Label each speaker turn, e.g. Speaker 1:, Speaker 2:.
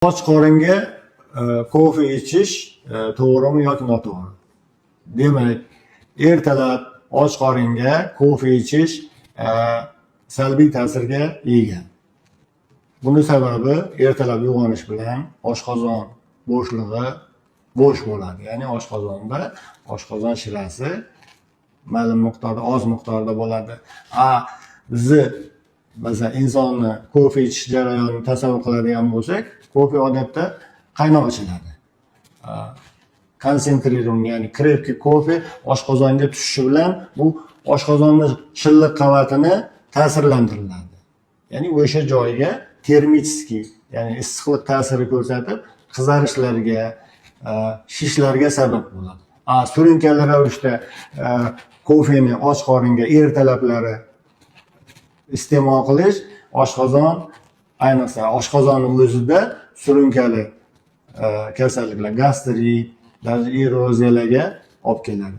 Speaker 1: Och qoringa kofe ichish to'g'rimi yoki noto'g'ri? Demak, ertalab och qoringa kofe ichish salbiy ta'sirga ega. Buning sababi ertalab uyg'onish bilan oshqozon bo'shlig'i bo'sh bo'ladi. Ya'ni oshqozon shirasi ma'lum miqdorda, oz miqdorda bo'ladi. Bizni masalan insonni kofe ichish jarayonini tasavvur qiladigan bo'lsak, kofe odatda qaynoq ichiladi. Konsentrирован, ya'ni krepki kofe oshqozonga tushishi bilan bu oshqozonni shilliq qavatini ta'sirlantiriladi. Ya'ni o'sha joyga termichskiy, ya'ni issiqlik ta'siri ko'rsatib, qizarishlarga, shishlarga sabab bo'ladi. Surunkali ravishda kofeni och qoringa ertalablari iste'mol qilish oshqozon, ayniqsa oshqozonning o'zida surunkali kasalliklar, gastrit, eroziyalarga olib keladi.